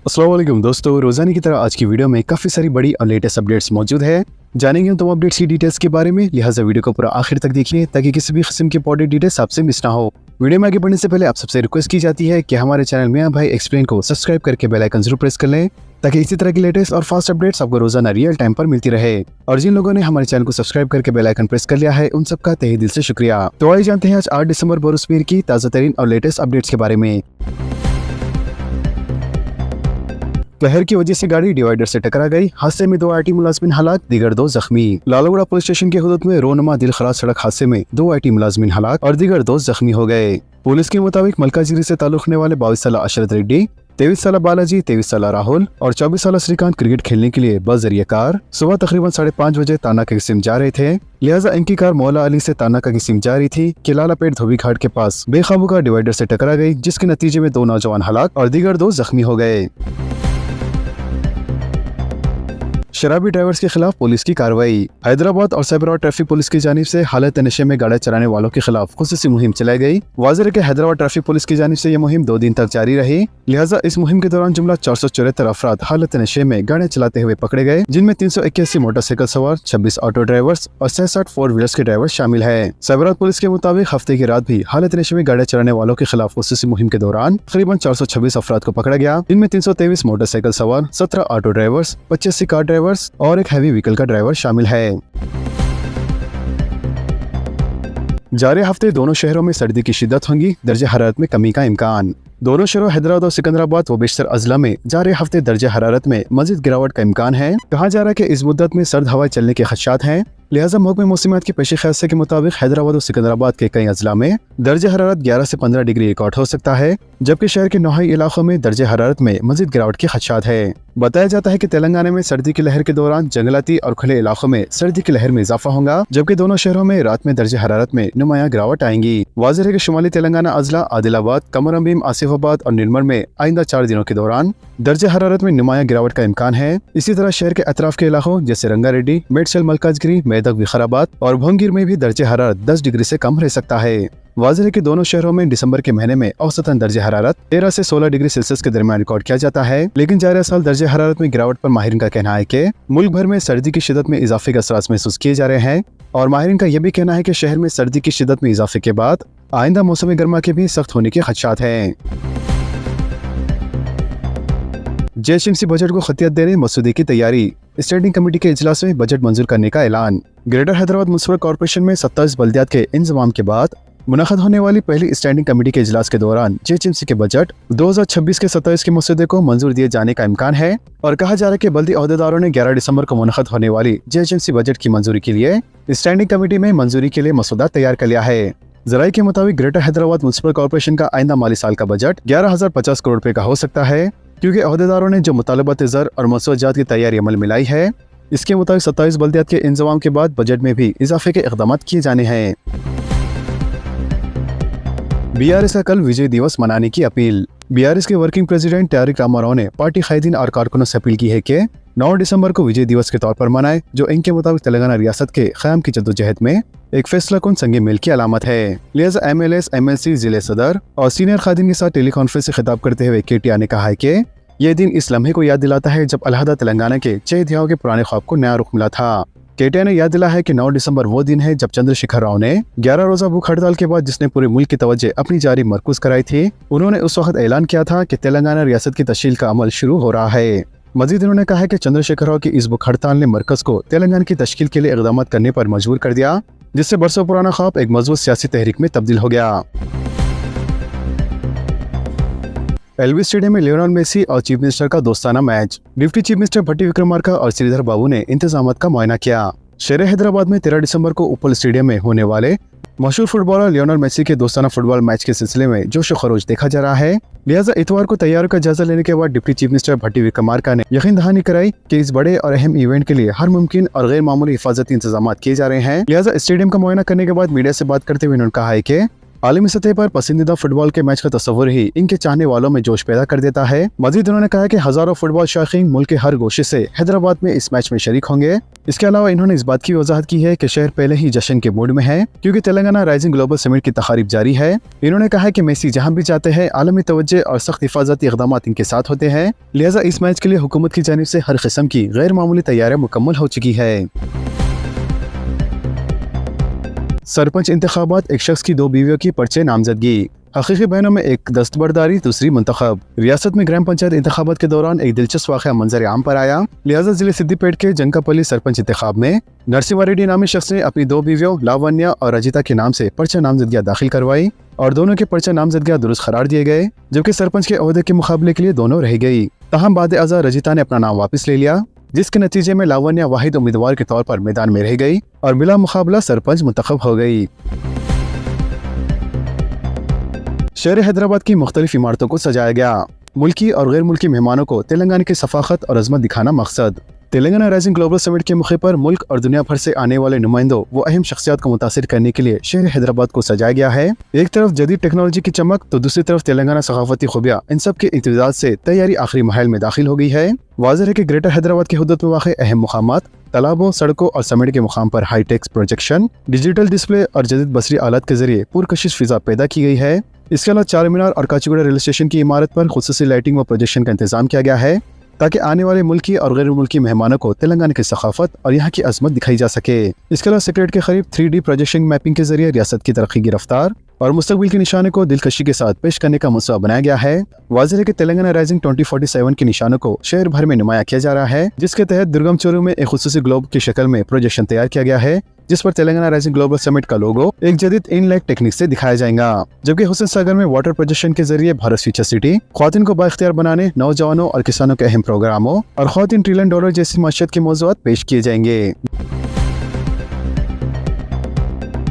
अस्सलाम वालेकुम दोस्तों, रोजाना की तरह आज की वीडियो में काफी सारी बड़ी और लेटेस्ट अपडेट्स मौजूद है। जानेंगे हम तमाम अपडेट्स की डिटेल्स के बारे में, लिहाजा वीडियो को पूरा आखिर तक देखिए ताकि किसी भी किस्म की इंपॉर्टेंट डिटेल्स आपसे मिस ना हो। वीडियो में आगे बढ़ने से पहले आप सबसे रिक्वेस्ट की जाती है कि हमारे चैनल मियां भाई एक्सप्लेन को सब्सक्राइब करके बेल आइकन जरूर प्रेस कर लें ताकि इसी तरह की लेटेस्ट और फास्ट अपडेट्स आपको रोजाना रियल टाइम पर मिलती रहे। और जिन लोगों ने हमारे चैनल को सब्सक्राइब करके बेल आइकन प्रेस कर लिया है उन सबका तहे दिल से शुक्रिया। तो आइए जानते हैं आज 8 दिसंबर बरोज़ पीर की ताज़ा तरीन और लेटेस्ट अपडेट्स के बारे में। कहर की वजह से गाड़ी डिवाइडर से टकरा गई, हादसे में 2 आईटी मुलाजमिन हलाक, दीगर 2 जख्मी। लालगुड़ा पुलिस स्टेशन के हुदूद में रोनमा दिलखराज सड़क हादसे में 2 आईटी मुलाजमिन हलाक और दीगर 2 जख्मी हो गए। पुलिस के मुताबिक मलकाजिरी से ताल्लुक रखने वाले 22 साल अशरत रेड्डी, 23 साल बालाजी, 23 साल राहुल और 24 साल श्रीकांत क्रिकेट खेलने के लिए बस जरिए कार सुबह तकरीबन 5:30 बजे ताना का किस्म जा रहे थे। लिहाजा इनकी कार मौला अली से ताना का किस्म जा रही थी कि लालापेट धोबी घाट के पास बेकाबू कार डिवाइडर से टकरा गई, जिसके नतीजे में 2 नौजवान हलाक और दीगर 2 जख्मी हो गए। शराबी ड्राइवर्स के खिलाफ पुलिस की कार्रवाई। हैदराबाद और साइबराबाद ट्रैफिक पुलिस की जानिब से हालत नशे में गाड़ी चलाने वालों के खिलाफ खुसूसी मुहिम चलाई गई। वाज़ेह है कि हैदराबाद ट्रैफिक पुलिस की जानिब से यह मुहिम 2 दिन तक जारी रही। लिहाजा इस मुहिम के दौरान जुमला 474 अफराद हालत नशे में गाड़ियां चलाते हुए पकड़े गए, जिनमें 381 मोटरसाइकिल सवार, 26 ऑटो ड्राइवर्स और 66 4 व्हीलर्स के ड्राइवर शामिल है। साइबराबाद पुलिस के मुताबिक हफ्ते की रात भी हालत नशे में गाड़ियां चलाने वालों के खिलाफ खुसूसी मुहिम के दौरान तकरीबन 426 अफराद को पकड़ा गया, जिनमें 323 मोटरसाइकिल सवार, 17 ऑटो ड्राइवर्स, 85 कार ड्राइवर्स और एक हैवी व्हीकल का ड्राइवर शामिल है। जारी हफ्ते दोनों शहरों में सर्दी की शिद्दत होगी, दर्जे हरारत में कमी का इम्कान। दोनों शहरों हैदराबाद और सिकंदराबाद व बेशतर अजला में जारी हफ्ते दर्जे हरारत में मजीद गिरावट का इम्कान है। कहा जा रहा है कि इस मुद्दत में सर्द हवाएं चलने के खदशात हैं। लिहाजा महकमे मौसमियात के पेश ख्याल के मुताबिक हैदराबाद और सिकंदराबाद के कई अजला में दर्जे हरारत 11 से 15 डिग्री रिकॉर्ड हो सकता है, जबकि शहर के नौहाई इलाकों में दर्जे हरारत में मजीद गिरावट के खदशात है। बताया जाता है कि तेलंगाना में सर्दी की लहर के दौरान जंगलाती और खुले इलाकों में सर्दी की लहर में इजाफा होगा, जबकि दोनों शहरों में रात में दर्जे हरारत में नुमाया गिरावट आएंगी। वाज़ेह है कि शुमाली तेलंगाना अजला आदिलाबाद, कमरमभीम, आसिफाबाद और निर्मल में आइंदा 4 दिनों के दौरान दर्जे हरारत में नुमाया गिरावट का इम्कान है। इसी तरह शहर के अतराफ के इलाकों जैसे रंगारेड्डी, मेडचल, मलकाजगिरी, मेदक, विखाराबाद और भोंगीर में भी दर्जे हरारत 10 डिग्री से कम रह सकता है। वाज़ेह है कि दोनों शहरों में दिसंबर के महीने में औसतन दर्जे हरारत 13 से 16 डिग्री सेल्सियस के दरमियान रिकॉर्ड किया जाता है, लेकिन जारी साल दर्जे हरारत में गिरावट पर माहिरीन का कहना है कि मुल्क भर में सर्दी की शिद्दत में इजाफे के असरात महसूस किए जा रहे हैं। और माहिरीन का यह भी कहना है कि शहर में सर्दी की शिद्दत में इजाफे के बाद आइंदा मौसम गर्मा के भी सख्त होने के खदशात हैं। जेएचएमसी बजट को खतियत देने मसूदे की तैयारी। स्टैंडिंग कमेटी के इजलास में बजट मंजूर करने का ऐलान। ग्रेटर हैदराबाद म्युनिसिपल कॉर्पोरेशन में 27 बल्दियात के इंतजाम के बाद मुनक़द होने वाली पहली स्टैंडिंग कमेटी के इजलास के दौरान जेएचएमसी के बजट 2026 के 27 के मसूदे को मंजूर दिए जाने का इम्कान है। और कहा जा रहा है कि बल्दी अहदेदारों ने 11 दिसंबर को मुनक़द होने वाली जेएचएमसी बजट की मंजूरी के लिए स्टैंडिंग कमेटी में मंजूरी के लिए मसूदा तैयार कर लिया है। जराये के मुताबिक ग्रेटर हैदराबाद म्युनिसिपल कॉर्पोरेशन का आइंदा माली साल का बजट 11,050 करोड़ रुपए का हो सकता है, क्योंकि अहदेदारों ने जो मुतालबात ज़र और मसौजात की तैयारी अमल में लाई है। इसके मुताबिक 27 बल्दियात के इंतजाम के बाद बजट में भी इजाफे के इक़दाम किए जाने हैं। बीआरएस का कल विजय दिवस मनाने की अपील। बीआरएस के वर्किंग प्रेसिडेंट तारिक रामाराव ने पार्टी कायदीन और कारकुनों से अपील की है कि 9 दिसंबर को विजय दिवस के तौर पर मनाए, जो इनके मुताबिक तेलंगाना रियासत के क़याम की जद्दोजहद में एक फैसला कुन संगे मेल की अलामत है। लिहाजा एमएलएस, एमएलसी, जिले सदर और सीनियर खादिम के साथ टेली कॉन्फ्रेंस से खिताब करते हुए केटीआर ने कहा है कि यह दिन इस लम्हे को याद दिलाता है जब अलहदा तेलंगाना के 6 दहाइयों के पुराने ख्वाब को नया रुख मिला था। केटीआर ने याद दिलाया है कि 9 दिसंबर वो दिन है जब चंद्रशेखर राव ने 11 रोजा भूख हड़ताल के बाद जिसने पूरे मुल्क की तवज्जो अपनी जारी मरकूज कराई थी, उन्होंने उस वक्त ऐलान किया था कि तेलंगाना रियासत की तश्कील का अमल शुरू हो रहा है। मजीद उन्होंने कहा है कि चंद्रशेखर राव की इस भूख हड़ताल ने मरकज को तेलंगाना की तश्कील के लिए इक़दाम करने पर मजबूर कर दिया, जिससे बरसों पुराना ख्वाब एक मजबूत सियासी तहरीक में तब्दील हो गया। एलवी स्टेडियम में लियोनेल मेसी और चीफ मिनिस्टर का दोस्ताना मैच। डिप्टी चीफ मिनिस्टर भट्टी विक्रमार्का और श्रीधर बाबू ने इंतजामात का मुआयना किया। शहर हैदराबाद में 13 दिसंबर को उप्पल स्टेडियम में होने वाले मशहूर फुटबॉलर लियोनेल मेसी के दोस्ताना फुटबॉल मैच के सिलसिले में जोश खरोज देखा जा रहा है। लिहाजा इतवार को तैयारियों का जायजा लेने के बाद डिप्टी चीफ मिनिस्टर भट्टी विक्रमार्का ने यकीन दहानी कराई कि इस बड़े और अहम इवेंट के लिए हर मुमकिन और गैर मामूली हिफाजती इंतजाम किए जा रहे हैं। लिहाजा स्टेडियम का मुआयना करने के बाद मीडिया से बात करते हुए उन्होंने कहा है कि आलमी सतह पर पसंदीदा फुटबॉल के मैच का तस्वुर ही इनके चाहने वालों में जोश पैदा कर देता है। मजीद उन्होंने कहा कि हजारों फुटबॉल शौकीन मुल्क के हर गोशे से हैदराबाद में इस मैच में शरीक होंगे। इसके अलावा इन्होंने इस बात की वजाहत की है कि शहर पहले ही जश्न के मूड में है, क्योंकि तेलंगाना राइजिंग ग्लोबल समिट की तकारीब जारी है। इन्होंने कहा कि मेसी जहां भी जाते हैं आलमी तवज्जो और सख्त हिफाजती इक़दाम इनके साथ होते हैं, लिहाजा इस मैच के लिए हुकूमत की जानिब से हर किस्म की गैर मामूली तैयारियां मुकम्मल हो चुकी है। सरपंच इंतखाबात, एक शख्स की 2 बीवियों की पर्चे नामजदगी। हकीकी बहनों में एक दस्तबरदारी, दूसरी मुंतखब। रियासत में ग्राम पंचायत इंतखाबात के दौरान एक दिलचस्प वाक़या मंजर आम पर आया। लिहाजा जिले सिद्दीपेट के जंकापल्ली सरपंच इंतखाब में नरसिंहारेड्डी नामी शख्स ने अपनी 2 बीवियों लावण्या और रजिता के नाम से पर्चा नामजदगियां दाखिल करवाई और दोनों के पर्चा नामजदगियां दुरुस्त करार दिए गए, जबकि सरपंच के ओहदे के मुकाबले के लिए दोनों रह गई। तहम बाद अज़ा रजिता ने अपना नाम वापस ले लिया, जिसके नतीजे में लावण्या वाहिद उम्मीदवार के तौर पर मैदान में रह गई और बिला मुकाबला सरपंच मुंतखब हो गई। शहर हैदराबाद की मुख्तलिफ इमारतों को सजाया गया। मुल्की और गैर मुल्की मेहमानों को तेलंगाना की सफाकत और अजमत दिखाना मकसद। तेलंगाना राइजिंग ग्लोबल समिट के मौके पर मुल्क और दुनिया भर से आने वाले नुमाइंदों व अहम शख्सियात को मुतासिर करने के लिए शहर हैदराबाद को सजाया गया है। एक तरफ जदीद टेक्नोलॉजी की चमक तो दूसरी तरफ तेलंगाना सकाफती खूबियां, इन सब के इम्तिजाज से तैयारी आखिरी महल में दाखिल हो गई है। वाज़ेह है कि ग्रेटर हैदराबाद के हुदूद में वाक़े अहम मुकामात, तालाबों, सड़कों और समिट के मुकाम पर हाईटेक प्रोजेक्शन, डिजिटल डिस्प्ले और जदीद बसरी आलात के जरिए पुरकशिश फिजा पैदा की गई है। इसके अलावा चार मीनार और काचीगुड़ा रेलवे स्टेशन की इमारत पर खुसूसी लाइटिंग व प्रोजेक्शन का इंतजाम किया गया है, ताकि आने वाले मुल्की और गैर मुल्की मेहमानों को तेलंगाना की सकाफत और यहाँ की अजमत दिखाई जा सके। इसके अलावा सेक्रेट के करीब 3D प्रोजेक्शन मैपिंग के जरिए रियासत की तरक्की की रफ्तार और मुस्तकबिल के निशाने को दिलकशी के साथ पेश करने का मंसूबा बनाया गया है। वाज़ेह है कि तेलंगाना राइजिंग 2047 के निशानों को शहर भर में नुमाया किया जा रहा है, जिसके तहत दुर्गम चोरू में एक खुसूसी ग्लोब की शक्ल में प्रोजेक्शन तैयार किया गया है, जिस पर तेलंगाना राइजिंग ग्लोबल समिट का लोगो एक जदीद इनलाइट टेक्निक से दिखाया जाएगा। जबकि हुसैन सागर में वाटर प्रोजेक्शन के जरिए भारत फ्यूचर सिटी, ख्वातीन को बाइख्तियार बनाने, नौजवानों और किसानों के अहम प्रोग्रामों और ख्वातीन $1 ट्रिलियन जैसी माशियत के मौज़ूआत पेश किए जाएंगे।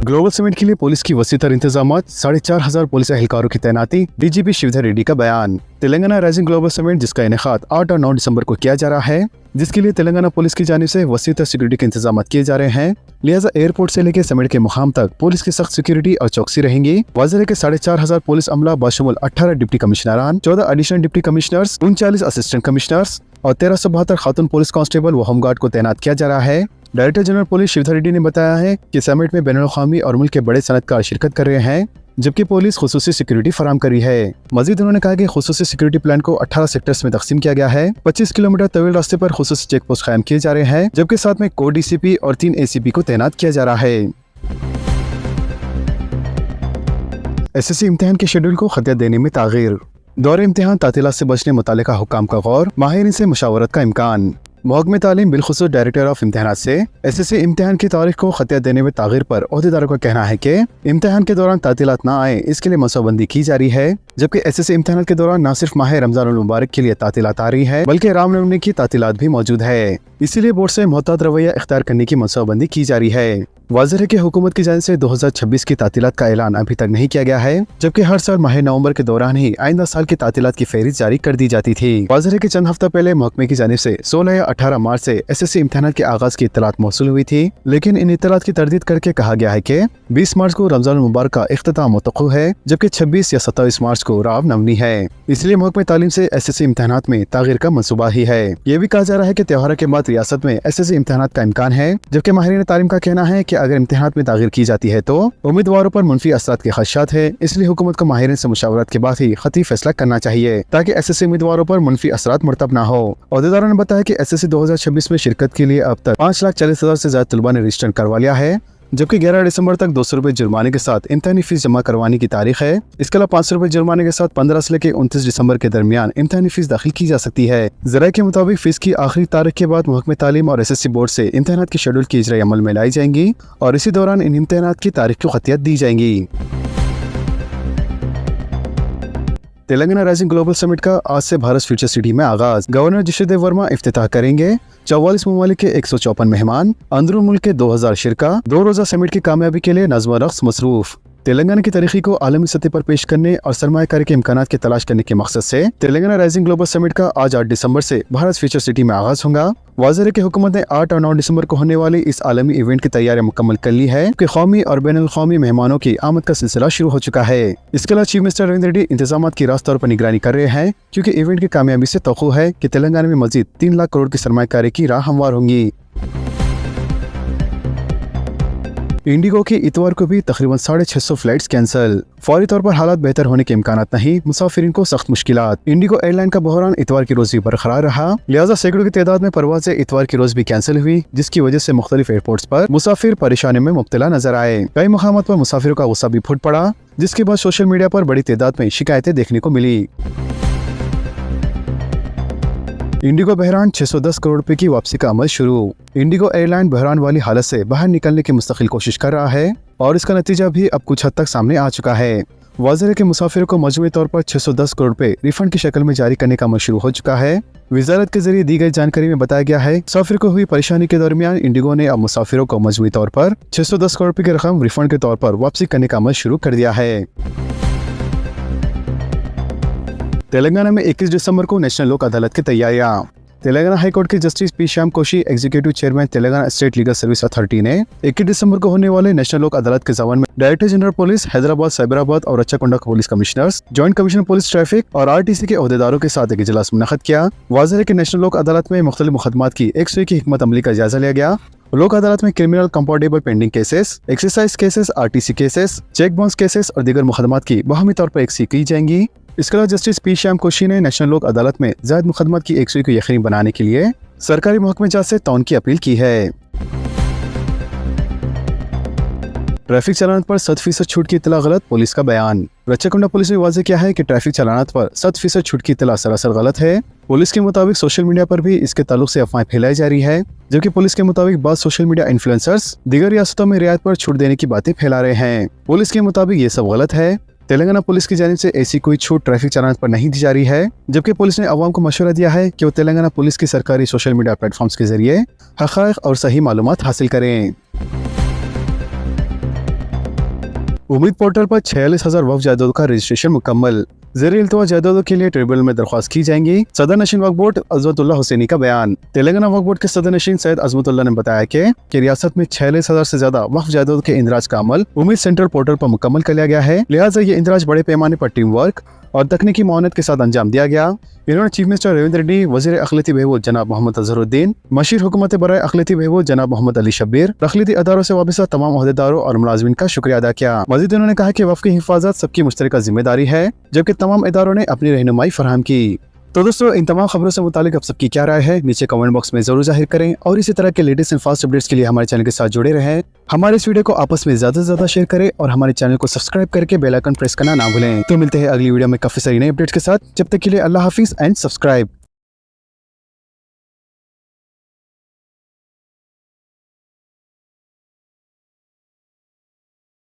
ग्लोबल समिट के लिए पुलिस की वसीतर इंतजामात, 4,500 पुलिस एहलकारों की तैनाती। डीजीपी श्रीधर रेड्डी का बयान। तेलंगाना राइजिंग ग्लोबल समिट, जिसका इनेकाद 8 और 9 दिसंबर को किया जा रहा है, जिसके लिए तेलंगाना पुलिस की जानिब से वसीतर सिक्योरिटी के इंतजाम किए जा रहे हैं। लिहाजा एयरपोर्ट से लेकर समिट के मुकाम तक पुलिस की सख्त सिक्योरिटी और चौकसी रहेंगी। वाज़ेह है कि 4,500 पुलिस अमला बाशमुल 18 डिप्टी कमिश्नरान, 14 additional deputy commissioners, 39 assistant commissioners और 1372 खातून पुलिस कांस्टेबल व होमगार्ड को तैनात किया जा रहा है। Director general police Shridhar Reddy ने बताया है कि समिट में बैनुल-अक़वामी और मुल्क के बड़े सनअतकार शिरकत कर रहे हैं, जबकि पुलिस खुसूसी सिक्योरिटी फराम करी है। मजीद उन्होंने कहा कि खुसूसी सिक्योरिटी प्लान को 18 सेक्टर्स में तकसीम किया गया है। 25 किलोमीटर तवील रास्ते पर खुसूसी चेक पोस्ट कायम किए जा रहे हैं, जबकि साथ में को डीसीपी और 3 एसीपी को तैनात किया जा रहा है। एसएससी इम्तिहान के शेड्यूल को खतियत देने में तागीर। दौरे इम्तिहान तातीलात से बचने मुतालिका हुक्काम का गौर, माहिरीन से मुशावरत का इम्कान। महकमे तालीम बिलखुसूस डायरेक्टर ऑफ इम्तिहानात से एसएससी इम्तिहान की तारीख को खतियत देने में तागीर पर ओहदेदारों का कहना है कि इम्तिहान के दौरान तातीलात न आए, इसके लिए मनसूबाबंदी की जा रही है। जबकि एसएससी इम्तिहान के दौरान न सिर्फ माह रमजानुल मुबारक के लिए तातीलात आ रही है, बल्कि रामनवमी की तातीलात भी मौजूद है। इसीलिए बोर्ड से मोहतात रवैया इख्तियार करने की मनसूबाबंदी की जा रही है। वाज़ेह है कि हुकूमत की जानिब से 2026 की तातीलात का ऐलान अभी तक नहीं किया गया है, जबकि हर साल माह नवंबर के दौरान ही आइंदा साल की तातीलात की फहरिस्त जारी कर दी जाती थी। वाज़ेह है कि चंद हफ्ता पहले महकमे की जानिब से 16 या 18 मार्च से एसएससी इम्तिहान के आगाज की इत्तलात मौसूल हुई थी, लेकिन इन इत्तलात की तरदीद करके कहा गया है कि 20 मार्च को रमजानुल मुबारक का इख्तिताम मुतक़्क़ु है, जबकि 26 या 27 मार्च को रामनवमी है। इसलिए महकमे तालीम से एसएससी इम्तिहानात में तागीर का मनसूबा ही है। ये भी कहा जा रहा है कि त्योहार के बाद रियासत में एसएससी इम्तिहानात का इम्कान है, जबकि माहिरीन तालीम का कहना है कि अगर इम्तिहानात में तागीर की जाती है तो उम्मीदवारों पर मुनफी असरात के खदशात है। इसलिए हुकूमत को माहिरीन से मुशावरत के बाद ही खती फैसला करना चाहिए, ताकि एसएससी उम्मीदवारों पर मुनफी असरात मरतब न हो। ओहदेदारों ने बताया कि एसएससी 2026 में शिरकत के लिए अब तक 5,40,000 से ज्यादा तलबा ने रजिस्टर करवा लिया है, जबकि 11 दिसंबर तक 200 रुपए जुर्माने के साथ इम्तिहानी फीस जमा करवाने की तारीख है। इसके अलावा 500 रुपए जुर्माने के साथ 15 से लेकर 29 दिसंबर के दरमियान इम्तिहानी फीस दाखिल की जा सकती है। ज़राए के मुताबिक फीस की आखिरी तारीख के बाद महकमे तालीम और एसएससी बोर्ड से इम्तिहानात की शेड्यूल की इजराई अमल में लाई जाएंगी और इसी दौरान इन इम्तिहानात की तारीख को खतियत दी जाएंगी। तेलंगाना राइजिंग ग्लोबल समिट का आज से भारत फ्यूचर सिटी में आगाज। गवर्नर जिशदेव वर्मा इफ्तिताह करेंगे। 44 ममालिक के 154 मेहमान, अंदरून मुल्क के 2000 शिरका। 2 रोजा समिट की कामयाबी के लिए नज़्म रक़्स मसरूफ। तेलंगाना की तारीखी को आलमी सतह पर पेश करने और सरमायाकारी के इम्कानात की तलाश करने के मकसद से तेलंगाना राइजिंग ग्लोबल समिट का आज 8 दिसंबर से भारत फ्यूचर सिटी में आगाज होगा। वाज़ेह है कि हुकूमत ने 8 और 9 दिसंबर को होने वाली इस आलमी इवेंट की तैयारियां मुकम्मल कर ली है कि कौमी और बैनुल क़ौमी मेहमानों की आमद का सिलसिला शुरू हो चुका है। इसके अलावा चीफ मिनिस्टर रविंद्र रेड्डी इंतजाम की रास्त तौर पर निगरानी कर रहे हैं, क्योंकि इवेंट की कामयाबी से तवक्को है कि तेलंगाना में मजीद 3 लाख करोड़ की सरमायाकारी की राह हमवार होंगी। इंडिगो की इतवार को भी तकरीबन 650 फ्लाइट्स कैंसिल। फौरी तौर पर हालात बेहतर होने के इम्कानात नहीं, मुसाफिरीन को सख्त मुश्किलात। इंडिगो एयरलाइन का बहरान इतवार की रोज भी बरकरार रहा, लिहाजा सैकड़ों की तादाद में परवाजें इतवार की रोज भी कैंसिल हुई, जिसकी वजह से मुख्तलिफ एयरपोर्ट्स पर मुसाफिर परेशानी में मुब्तला नजर आए। कई मुकामात पर मुसाफिरों का गुस्सा भी फूट पड़ा, जिसके बाद सोशल मीडिया पर बड़ी तादाद में शिकायतें देखने को मिली। इंडिगो बहरान 610 करोड़ रुपए की वापसी का अमल शुरू। इंडिगो एयरलाइन बहरान वाली हालत से बाहर निकलने की मुस्तकिल कोशिश कर रहा है और इसका नतीजा भी अब कुछ हद तक सामने आ चुका है। वाज़ेह है कि मुसाफिरों को मजमूई तौर पर 610 करोड़ रुपए रिफंड की शक्ल में जारी करने का अमल शुरू हो चुका है। वजारत के जरिए दी गई जानकारी में बताया गया है, मुसाफिर को हुई परेशानी के दरमियान इंडिगो ने अब मुसाफिरों को मजमूई तौर पर 610 करोड़ रुपए की रकम रिफंड के तौर पर वापसी करने का अमल शुरू कर दिया है। तेलंगाना में 21 दिसंबर को नेशनल लोक अदालत की तैयारियां। तेलंगाना हाई कोर्ट के justice P Shyam Koshy, executive chairman Telangana state legal service authority ने 21 दिसंबर को होने वाले नेशनल लोक अदालत के जवान में director general police Hyderabad, Cyberabad और Rachakonda police commissioners, joint commissioner police traffic और आरटीसी के अहदेदारों के साथ एक इजलास मुनक़द किया। वाज़ेह है कि नेशनल लोक अदालत में मुख्तलिफ मुकदमात की एक सूई की हिकमत अमली का जायजा लिया गया। लोक अदालत में criminal compoundable pending cases, exercise cases, RTC cases, cheque bounce cases और दीगर मुकदमात की बाहमी तौर पर एक सी की जाएंगी। इसके अलावा जस्टिस पी श्याम कोशी ने नेशनल लोक अदालत में ज़ायद मुकदमात की एक सूई को यकीनी बनाने के लिए सरकारी महकमे जांच से तौन की अपील की है। ट्रैफिक चालान पर 100% छूट की इत्तला गलत, पुलिस का बयान। रच्चाकोंडा पुलिस ने वाज़ेह किया है कि ट्रैफिक चालानात पर 100% छूट की इत्तला सरासर गलत है। पुलिस के मुताबिक सोशल मीडिया पर भी इसके ताल्लुक से अफवाहें फैलाई जा रही है, जबकि पुलिस के मुताबिक बाद सोशल मीडिया इन्फ्लुएंसर्स दीगर रियासतों में रियायत पर छूट देने की बातें फैला रहे हैं। पुलिस के मुताबिक ये सब गलत है। तेलंगाना पुलिस की जानिब से ऐसी कोई छूट ट्रैफिक चालान पर नहीं दी जा रही है, जबकि पुलिस ने अवाम को मशवरा दिया है कि वो तेलंगाना पुलिस की सरकारी सोशल मीडिया प्लेटफॉर्म्स के जरिए हक़ाइक़ और सही मालूमात हासिल करें। उम्मीद पोर्टल पर 46,000 वक्फ जायदादों का रजिस्ट्रेशन मुकम्मल। ज़ेरे इल्तवा जायदादों के लिए ट्रिब्यूनल में दरख्वास्त की जाएंगी। सदर नशीन वक्फ बोर्ड अज़मतुल्लाह हुसैनी का बयान। तेलंगाना वक्फ बोर्ड के सदर नशीन सैयद अज़मतुल्लाह ने बताया कि रियासत में 46,000 से ज्यादा वक्फ जायदादों के इंदराज का अमल उम्मीद सेंट्रल पोर्टल पर मुकम्मल कर लिया गया है, लिहाजा ये इंदराज बड़े पैमाने पर टीम वर्क और तकनीकी मावनत के साथ अंजाम दिया गया। इन्होंने चीफ मिनिस्टर रविंद्र रेड्डी, वज़ीर अक़लियती बहबूद जनाब मोहम्मद अज़हरुद्दीन, मशीर हुकूमत बराए अक़लियती बहबूद जनाब मोहम्मद अली शब्बीर, अक़लियती अदारों से वाबस्ता तमाम अहदेदारों और मुलाज़िमीन का शुक्रिया अदा किया। मज़ीद उन्होंने कहा कि वक्फ की हिफाजत सबकी मुश्तरका जिम्मेदारी है, जबकि तमाम इदारों ने अपनी रहनुमाई फराहम की। तो दोस्तों, इन तमाम खबरों से मुतालिक आप सबकी क्या राय है, नीचे कमेंट बॉक्स में जरूर जाहिर करें और इसी तरह के लेटेस्ट एंड फास्ट अपडेट्स के लिए हमारे चैनल के साथ जुड़े रहें। हमारे इस वीडियो को आपस में ज्यादा से ज्यादा शेयर करें और हमारे चैनल को सब्सक्राइब करके बेल आइकन प्रेस करना ना भूलें। तो मिलते हैं अगली वीडियो में काफी सारी नई अपडेट्स के साथ। जब तक के लिए अल्लाह हाफिज एंड सब्सक्राइब।